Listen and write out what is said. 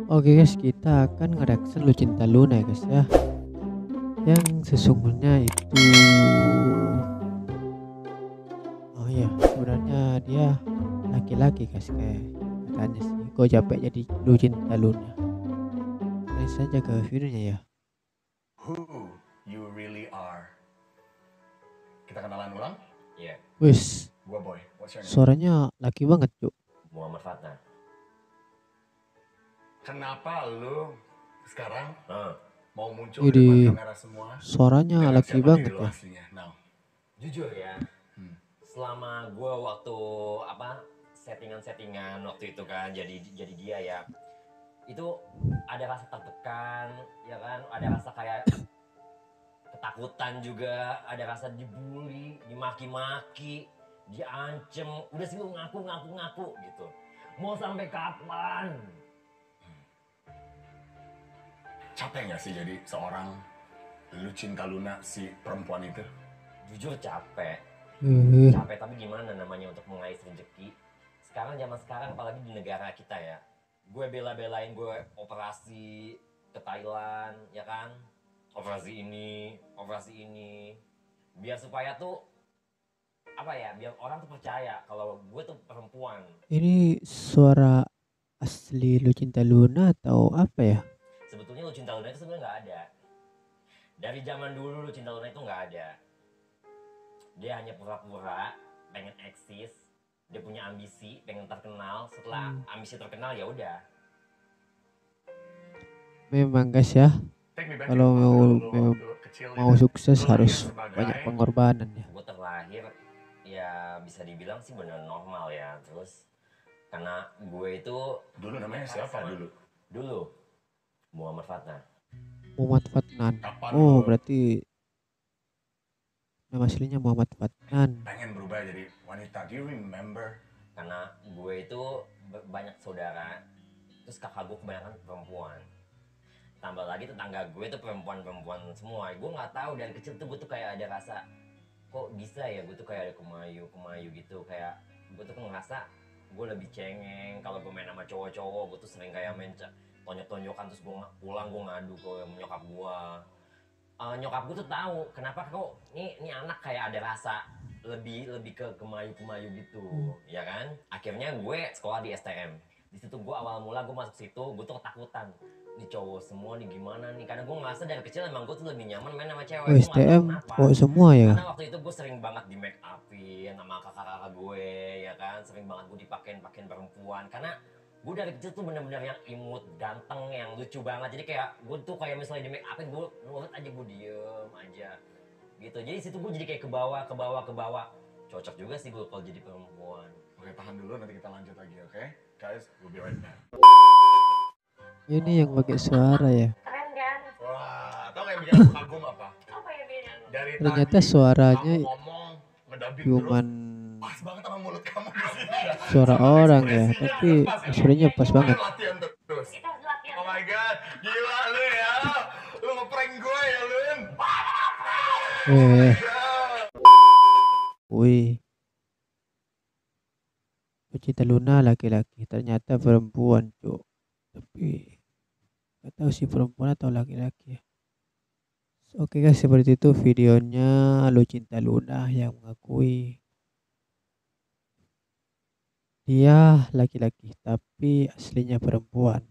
Oke guys, kita akan ngereaction Lucinta Luna ya guys ya. Yang sesungguhnya itu, oh ya, sebenarnya dia laki-laki guys, kayak katanya sih. Gue capek jadi Lucinta Luna. Langsung saja ke videonya ya. Who you really are. Kita kenalan ulang? Iya. Wis, Gua Boy. What's your name? suaranya laki banget cuk. Muhammad Fatna. Kenapa lu sekarang mau muncul Jadi, di depan kamera semua? suaranya Dengan laki siapa banget diri lu ya. aslinya? Now. Jujur ya, selama gue waktu settingan waktu itu kan jadi dia ya, itu ada rasa tertekan ya kan, ada rasa kayak ketakutan juga, ada rasa dibully, dimaki-maki, diancem. Udah sih lu ngaku gitu. Mau sampai kapan? Capek gak sih jadi seorang Lucinta Luna, si perempuan itu? Jujur capek. Capek, tapi gimana namanya untuk mengais rezeki. Zaman sekarang apalagi di negara kita ya. Gue bela-belain gue operasi ke Thailand ya kan. Operasi ini. Biar supaya tuh apa ya, biar orang tuh percaya kalau gue tuh perempuan. Ini suara asli Lucinta Luna atau apa ya? Sebetulnya Lucinta Luna itu sebenarnya nggak ada. Dari zaman dulu Lucinta Luna itu nggak ada. Dia hanya pura-pura pengen eksis. Dia punya ambisi pengen terkenal. Setelah ambisi terkenal ya udah. Memang guys ya, kalau mau sukses harus banyak pengorbanan ya. Gue terlahir ya bisa dibilang sih benar normal ya. Terus karena gue itu dulu namanya siapa dulu? Muhammad Fatna. Muhammad Fatnan. Oh, berarti nama aslinya Muhammad Fatnan. Pengen berubah jadi wanita. Do you remember? Karena gue itu banyak saudara, terus kakak gue kebanyakan perempuan. Tambah lagi tetangga gue itu perempuan semua. Gue nggak tahu, dari kecil tuh gue tuh kayak ada rasa, kok bisa ya gue tuh kayak ada kemayu gitu. Kayak gue tuh ngerasa gue lebih cengeng kalau gue main sama cowok-cowok. Gue tuh sering kayak main tonjok-tonjokan, terus gue pulang gue ngadu ke nyokap gue. Nyokap gue tuh tahu kenapa kok ini anak kayak ada rasa lebih ke kemayu gitu, ya kan. Akhirnya gue sekolah di STM. Di situ gue awal mula gue masuk situ, gue tuh ketakutan. Ini cowok semua nih gimana nih, karena gue ngerasa dari kecil emang gue tuh lebih nyaman main sama cewek. STM cowok semua ya. Karena waktu itu gue sering banget di make upin sama kakak-kakak gue, ya kan. Sering banget gue dipakein perempuan, karena gue dari kecil tuh bener-bener yang imut, ganteng, yang lucu banget. Jadi kayak gue tuh kayak misalnya di make upin, gue nurut aja, gue diem aja gitu. Jadi situ gue jadi kayak ke bawah. Cocok juga sih gue kalau jadi perempuan. Oke, tahan dulu, nanti kita lanjut lagi, oke? Guys, we'll be right back. Ini yang pakai suara ya. Keren kan? Wah, tau gak yang bikin aku kagum apa? Apa ya beda? Dari Ternyata tadi suaranya kamu ngomong, ngedabing cuman terus, pas banget sama mulut kamu di sini. suara orang ya, tapi suaranya pas banget. Latihan terus. Oh my god, gila lu ya. Lu ngeprank gue ya, Lun. Wih, Lucinta Luna laki-laki, ternyata perempuan cuk. Tapi gak tahu sih perempuan atau laki-laki ya. Oke guys, seperti itu videonya Lucinta Luna yang mengakui dia laki-laki tapi aslinya perempuan.